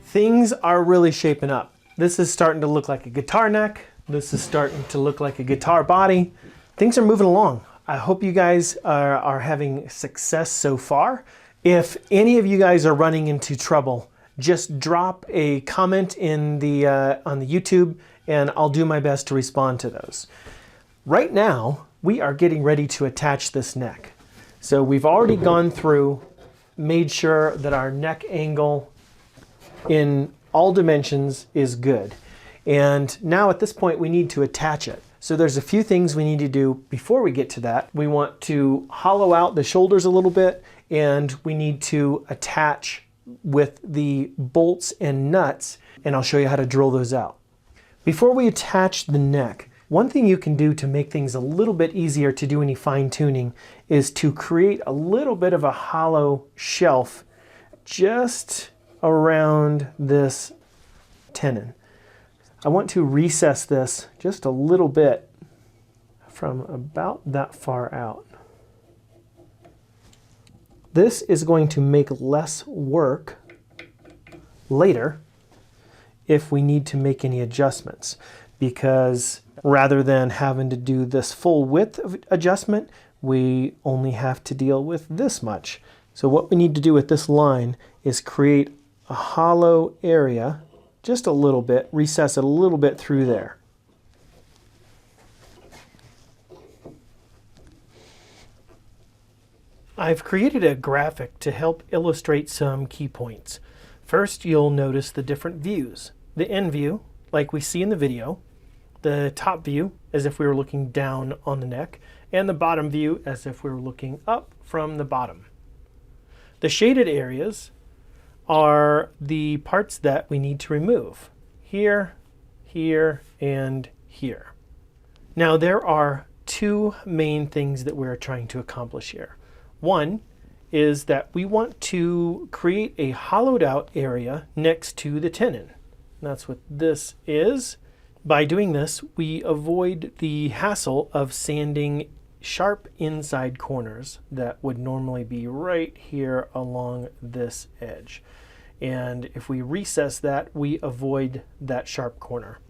Things are really shaping up. This is starting to look like a guitar neck. This is starting to look like a guitar body. Things are moving along. I hope you guys are having success so far. If any of you guys are running into trouble, just drop a comment in the on the YouTube and I'll do my best to respond to those. Right now, we are getting ready to attach this neck. So we've already gone through, made sure that our neck angle in all dimensions is good. And now at this point we need to attach it. So there's a few things we need to do before we get to that. We want to hollow out the shoulders a little bit, and we need to attach with the bolts and nuts, and I'll show you how to drill those out. Before we attach the neck, one thing you can do to make things a little bit easier to do any fine tuning is to create a little bit of a hollow shelf just around this tenon. I want to recess this just a little bit from about that far out. This is going to make less work later if we need to make any adjustments, because rather than having to do this full width of adjustment, we only have to deal with this much. So what we need to do with this line is create a hollow area, just a little bit, recess it a little bit through there. I've created a graphic to help illustrate some key points. First, you'll notice the different views. The end view, like we see in the video, the top view, as if we were looking down on the neck, and the bottom view, as if we were looking up from the bottom. The shaded areas are the parts that we need to remove. Here, here, and here. Now there are two main things that we're trying to accomplish here. One is that we want to create a hollowed out area next to the tenon. That's what this is. By doing this, we avoid the hassle of sanding sharp inside corners that would normally be right here along this edge. And if we recess that, we avoid that sharp corner.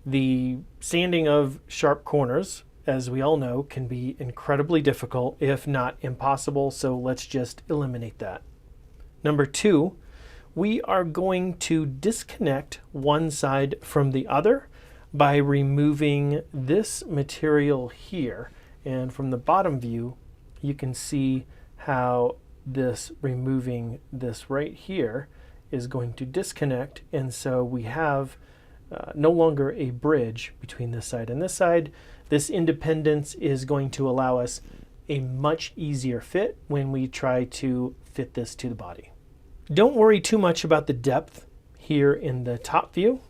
The sanding of sharp corners, as we all know, can be incredibly difficult, if not impossible, so let's just eliminate that. Number two, we are going to disconnect one side from the other by removing this material here. And from the bottom view, you can see how this removing this right here is going to disconnect, and so we have no longer a bridge between this side and this side. This independence is going to allow us a much easier fit when we try to fit this to the body. Don't worry too much about the depth here in the top view,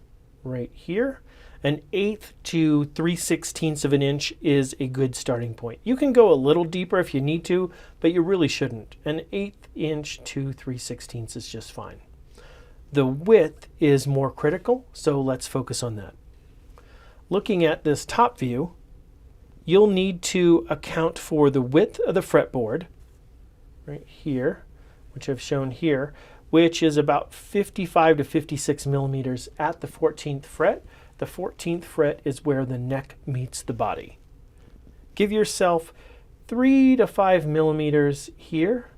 right here. 1/8 to 3/16 of an inch is a good starting point. You can go a little deeper if you need to, but you really shouldn't. 1/8 inch to 3/16 is just fine. The width is more critical, so let's focus on that. Looking at this top view, you'll need to account for the width of the fretboard, right here, which I've shown here, which is about 55 to 56 millimeters at the 14th fret. The 14th fret is where the neck meets the body. Give yourself 3 to 5 millimeters here.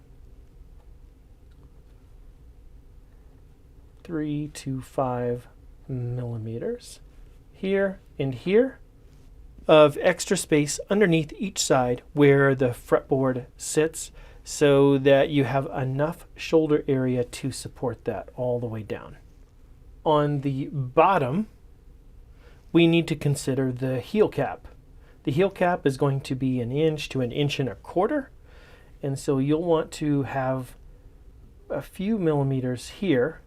3 to 5 millimeters here and here of extra space underneath each side where the fretboard sits, so that you have enough shoulder area to support that all the way down. On the bottom, we need to consider the heel cap. The heel cap is going to be 1 inch to 1.25 inches, and so you'll want to have a few millimeters here.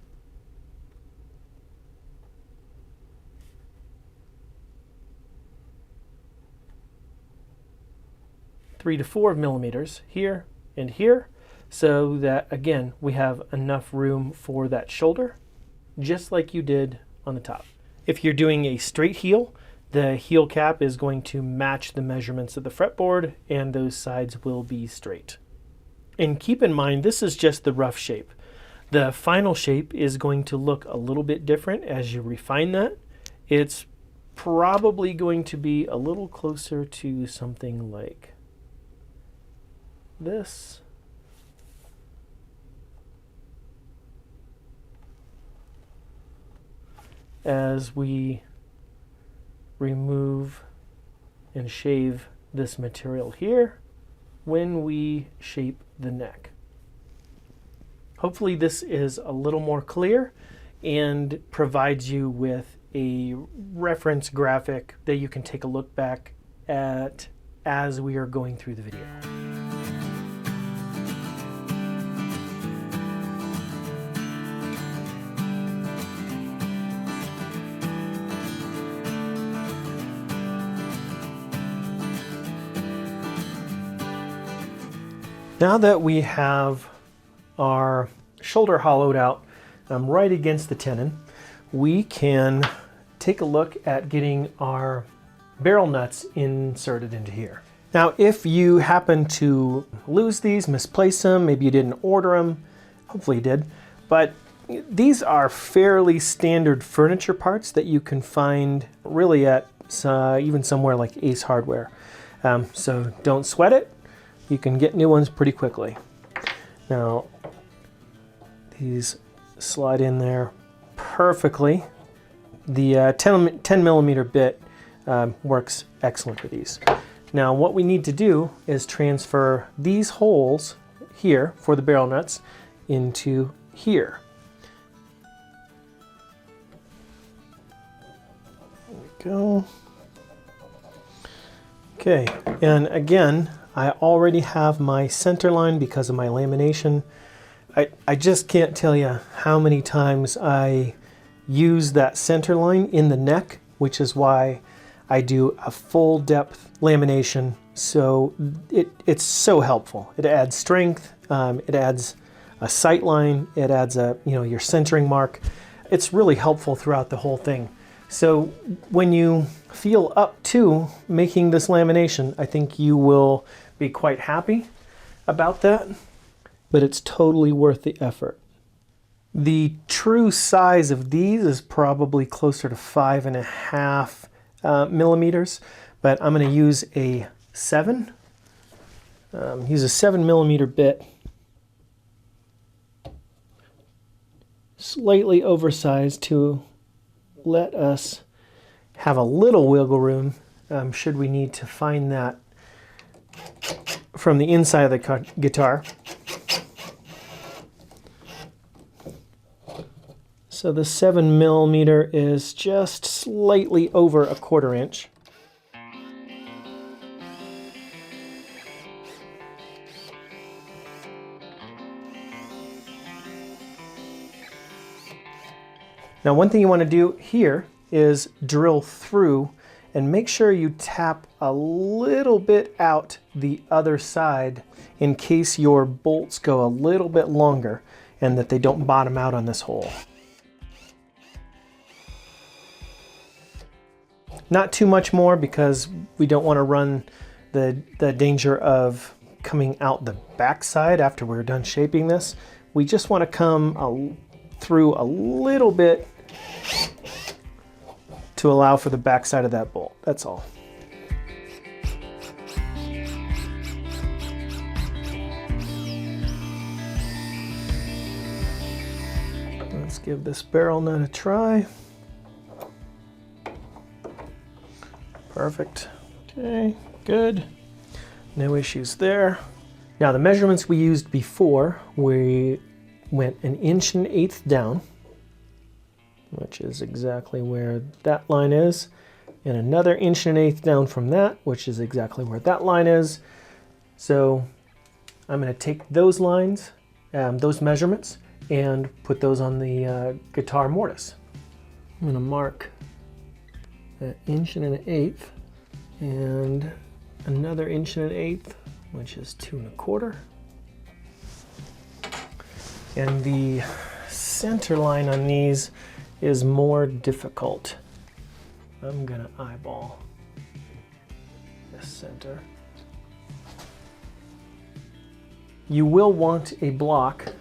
Three to 4 millimeters here and here, so that again we have enough room for that shoulder, just like you did on the top. If you're doing a straight heel, the heel cap is going to match the measurements of the fretboard, and those sides will be straight. And keep in mind, this is just the rough shape. The final shape is going to look a little bit different as you refine that. It's probably going to be a little closer to something like this. As we remove and shave this material here when we shape the neck. Hopefully this is a little more clear and provides you with a reference graphic that you can take a look back at as we are going through the video. Now that we have our shoulder hollowed out right against the tenon, we can take a look at getting our barrel nuts inserted into here. Now, if you happen to lose these, misplace them, maybe you didn't order them, hopefully you did, but these are fairly standard furniture parts that you can find really at even somewhere like Ace Hardware. So don't sweat it. You can get new ones pretty quickly. Now, these slide in there perfectly. The 10 millimeter bit works excellent with these. Now, what we need to do is transfer these holes here for the barrel nuts into here. There we go. Okay, and again, I already have my center line because of my lamination. I just can't tell you how many times I use that center line in the neck, which is why I do a full depth lamination. So it's so helpful. It adds strength, it adds a sight line, it adds your centering mark. It's really helpful throughout the whole thing. So when you feel up to making this lamination, I think you will be quite happy about that, but it's totally worth the effort. The true size of these is probably closer to 5.5 millimeters, but I'm going to use a 7. Use a 7 millimeter bit, slightly oversized to let us have a little wiggle room should we need to find that from the inside of the guitar. So the 7 millimeter is just slightly over 1/4 inch. Now, one thing you want to do here is drill through and make sure you tap a little bit out the other side in case your bolts go a little bit longer and that they don't bottom out on this hole. Not too much more because we don't want to run the danger of coming out the backside after we're done shaping this. We just want to come through a little bit to allow for the backside of that bolt. That's all. Let's give this barrel nut a try. Perfect. Okay, good. No issues there. Now, the measurements we used before, we went 1 1/8 down, which is exactly where that line is, and another 1 1/8 down from that, which is exactly where that line is. So I'm going to take those lines, those measurements, and put those on the guitar mortise. I'm going to mark an 1 1/8 and another 1 1/8, which is 2 1/4. And the center line on these is more difficult. I'm gonna eyeball the center. You will want a block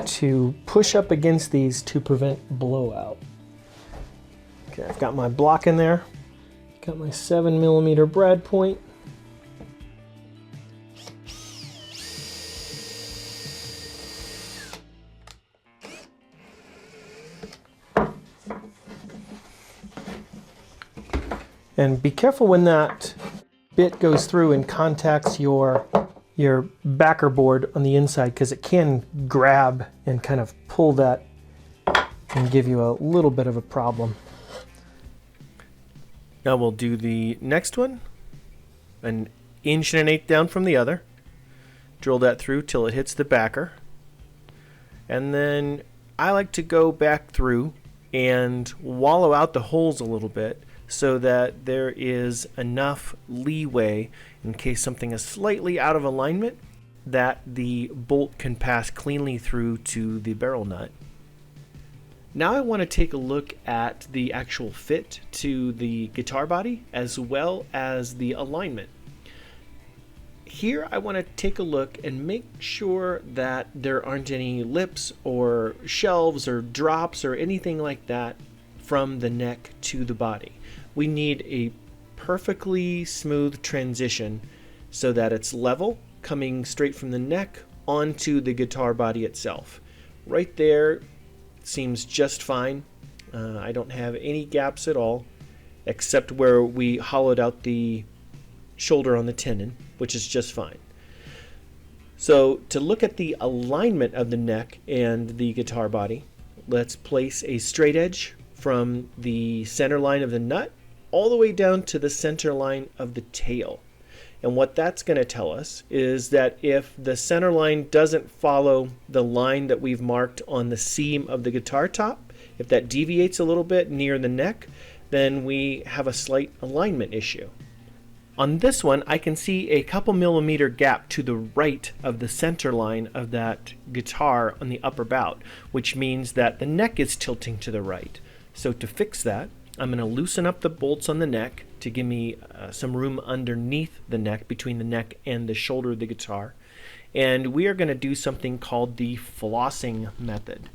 to push up against these to prevent blowout. Okay, I've got my block in there. Got my 7mm brad point. And be careful when that bit goes through and contacts your backer board on the inside, because it can grab and kind of pull that and give you a little bit of a problem. Now we'll do the next one, 1 1/8 down from the other. Drill that through till it hits the backer. And then I like to go back through and wallow out the holes a little bit so that there is enough leeway in case something is slightly out of alignment that the bolt can pass cleanly through to the barrel nut. Now I want to take a look at the actual fit to the guitar body as well as the alignment. Here I want to take a look and make sure that there aren't any lips or shelves or drops or anything like that from the neck to the body. We need a perfectly smooth transition so that it's level, coming straight from the neck onto the guitar body itself. Right there seems just fine. I don't have any gaps at all, except where we hollowed out the shoulder on the tenon, which is just fine. So to look at the alignment of the neck and the guitar body, let's place a straight edge from the center line of the nut all the way down to the center line of the tail. And what that's going to tell us is that if the center line doesn't follow the line that we've marked on the seam of the guitar top, if that deviates a little bit near the neck, then we have a slight alignment issue. On this one, I can see a couple millimeter gap to the right of the center line of that guitar on the upper bout, which means that the neck is tilting to the right. So to fix that, I'm going to loosen up the bolts on the neck to give me some room underneath the neck, between the neck and the shoulder of the guitar. And we are going to do something called the flossing method.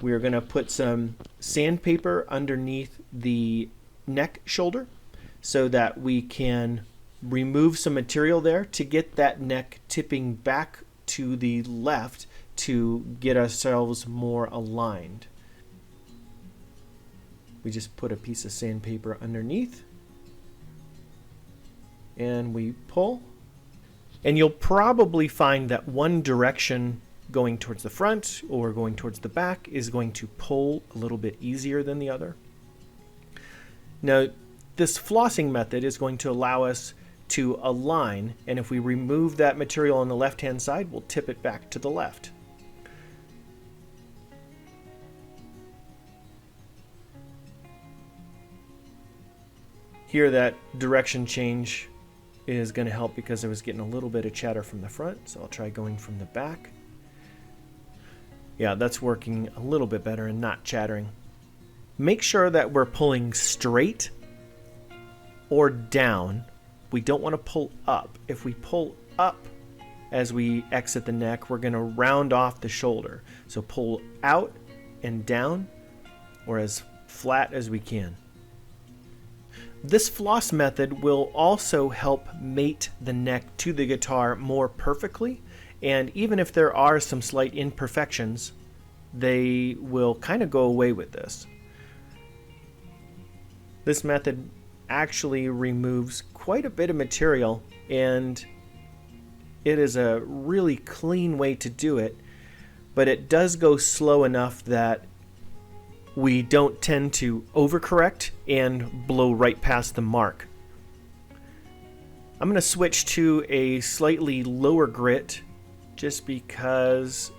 We are going to put some sandpaper underneath the neck shoulder so that we can remove some material there to get that neck tipping back to the left to get ourselves more aligned. We just put a piece of sandpaper underneath and we pull. And you'll probably find that one direction going towards the front or going towards the back is going to pull a little bit easier than the other. Now, this flossing method is going to allow us to align, and if we remove that material on the left-hand side, we'll tip it back to the left. Here, that direction change is going to help because I was getting a little bit of chatter from the front, so I'll try going from the back. Yeah, that's working a little bit better and not chattering. Make sure that we're pulling straight or down. We don't want to pull up. If we pull up as we exit the neck, we're going to round off the shoulder. So pull out and down, or as flat as we can. This floss method will also help mate the neck to the guitar more perfectly, and even if there are some slight imperfections, they will kind of go away with this. This method actually removes quite a bit of material, and it is a really clean way to do it, but it does go slow enough that we don't tend to overcorrect and blow right past the mark. I'm going to switch to a slightly lower grit just because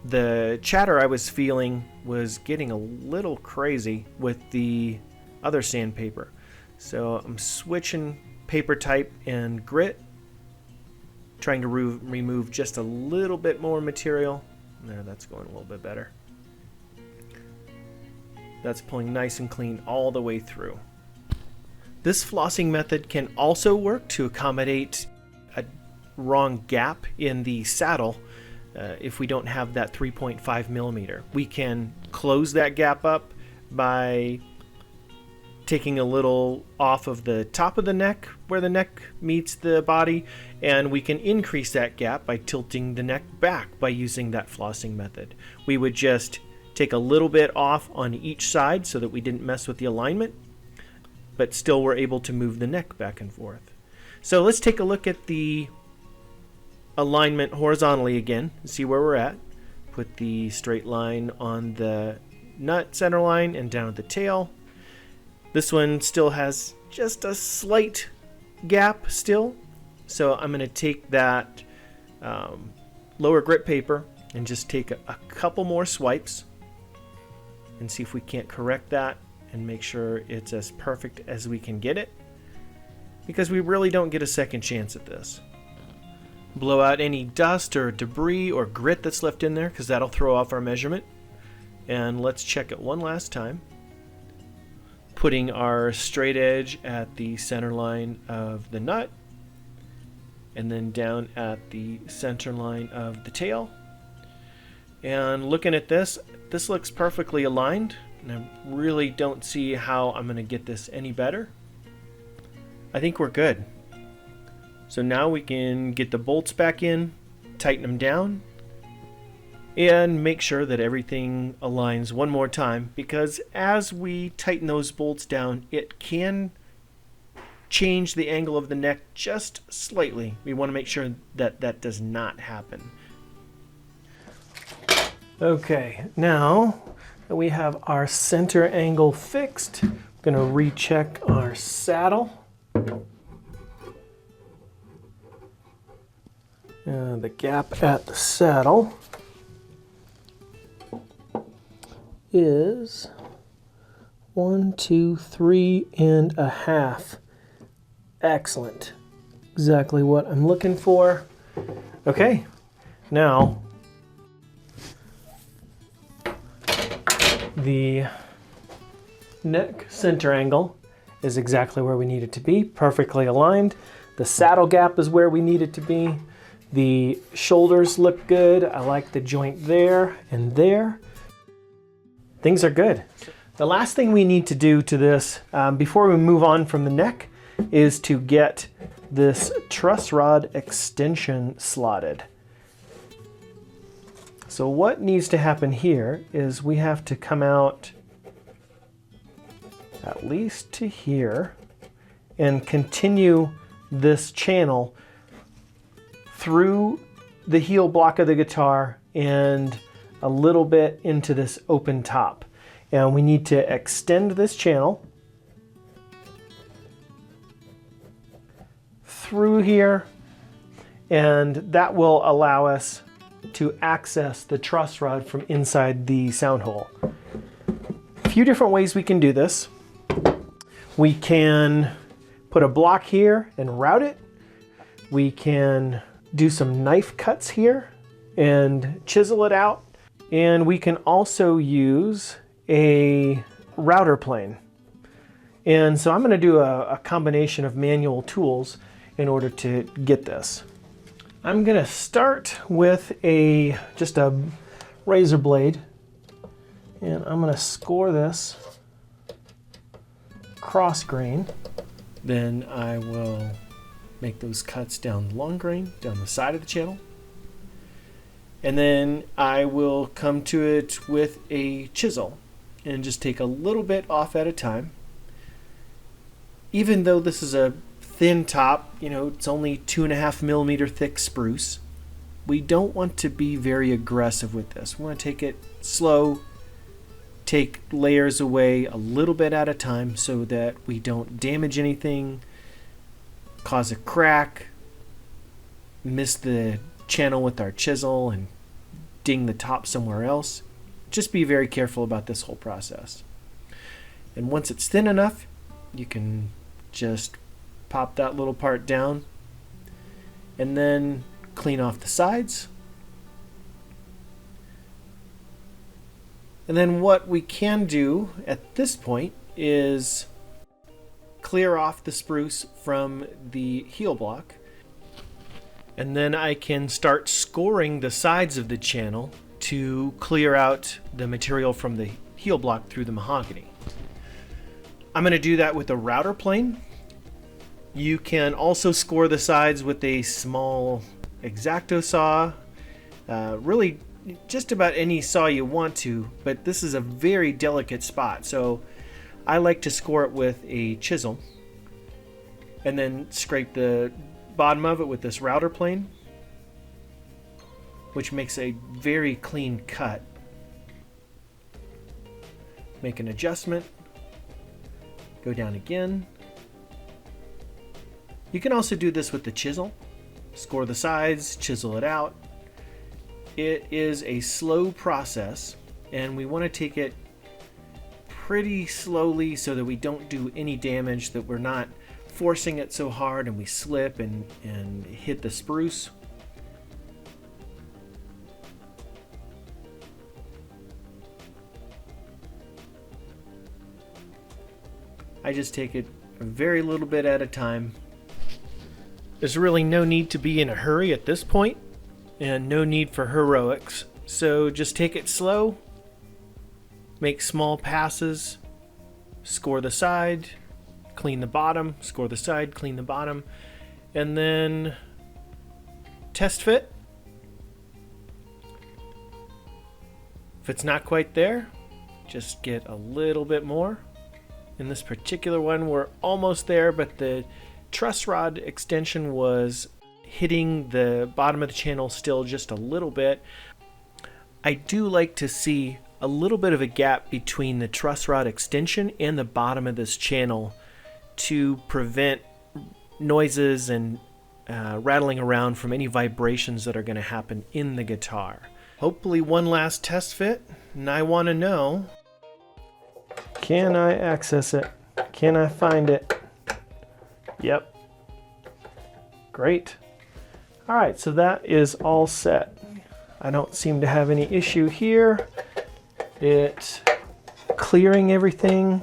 the chatter I was feeling was getting a little crazy with the other sandpaper. So I'm switching paper type and grit, trying to remove just a little bit more material. There, that's going a little bit better. That's pulling nice and clean all the way through. This flossing method can also work to accommodate a wrong gap in the saddle. if we don't have that 3.5 millimeter. We can close that gap up by taking a little off of the top of the neck where the neck meets the body, and we can increase that gap by tilting the neck back by using that flossing method. We would just take a little bit off on each side so that we didn't mess with the alignment, but still were able to move the neck back and forth. So let's take a look at the alignment horizontally again and see where we're at. Put the straight line on the nut center line and down at the tail. This one still has just a slight gap still, so I'm going to take that lower grit paper and just take a couple more swipes and see if we can't correct that and make sure it's as perfect as we can get it, because we really don't get a second chance at this. Blow out any dust or debris or grit that's left in there, because that'll throw off our measurement. And let's check it one last time, putting our straight edge at the center line of the nut and then down at the center line of the tail. And looking at this looks perfectly aligned, and I really don't see how I'm going to get this any better. I think we're good. So now we can get the bolts back in, tighten them down, and make sure that everything aligns one more time, because as we tighten those bolts down, it can change the angle of the neck just slightly. We want to make sure that that does not happen. Okay, now that we have our center angle fixed, I'm going to recheck our saddle. The gap at the saddle is 1, 2, 3.5. Excellent. Exactly what I'm looking for. Okay, now the neck center angle is exactly where we need it to be, perfectly aligned. The saddle gap is where we need it to be. The shoulders look good. I like the joint there and there. Things are good. The last thing we need to do to this before we move on from the neck is to get this truss rod extension slotted. So what needs to happen here is we have to come out at least to here and continue this channel through the heel block of the guitar and a little bit into this open top. And we need to extend this channel through here, and that will allow us to access the truss rod from inside the sound hole. A few different ways we can do this. We can put a block here and route it. We can do some knife cuts here and chisel it out. And we can also use a router plane. And so I'm going to do a combination of manual tools in order to get this. I'm going to start with just a razor blade, and I'm going to score this cross grain. Then I will make those cuts down the long grain, down the side of the channel. And then I will come to it with a chisel and just take a little bit off at a time. Even though this is a thin top, it's only 2.5 millimeter thick spruce, we don't want to be very aggressive with this. We want to take it slow, take layers away a little bit at a time so that we don't damage anything, cause a crack, miss the channel with our chisel and ding the top somewhere else. Just be very careful about this whole process. And once it's thin enough, you can just pop that little part down and then clean off the sides. And then what we can do at this point is clear off the spruce from the heel block. And then I can start scoring the sides of the channel to clear out the material from the heel block through the mahogany. I'm going to do that with a router plane. You can also score the sides with a small X-Acto saw, really just about any saw you want to, but this is a very delicate spot, so I like to score it with a chisel and then scrape the bottom of it with this router plane, which makes a very clean cut. Make an adjustment, go down again. You can also do this with the chisel. Score the sides, chisel it out. It is a slow process, and we want to take it pretty slowly so that we don't do any damage, that we're not forcing it so hard and we slip and hit the spruce. I just take it a very little bit at a time. There's really no need to be in a hurry at this point, and no need for heroics. So just take it slow, make small passes, score the side, clean the bottom, score the side, clean the bottom, and then test fit. If it's not quite there, just get a little bit more. In this particular one, we're almost there, but the truss rod extension was hitting the bottom of the channel still just a little bit. I do like to see a little bit of a gap between the truss rod extension and the bottom of this channel to prevent noises and rattling around from any vibrations that are going to happen in the guitar. Hopefully one last test fit, and I want to know, can I access it? Can I find it? Yep. Great. All right, so that is all set. I don't seem to have any issue here. It's clearing everything.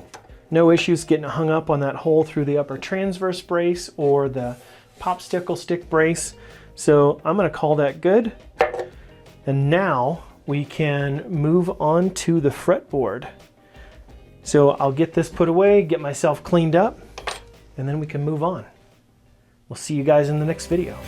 No issues getting hung up on that hole through the upper transverse brace or the popsicle stick brace. So I'm going to call that good. And now we can move on to the fretboard. So I'll get this put away, get myself cleaned up, and then we can move on. We'll see you guys in the next video.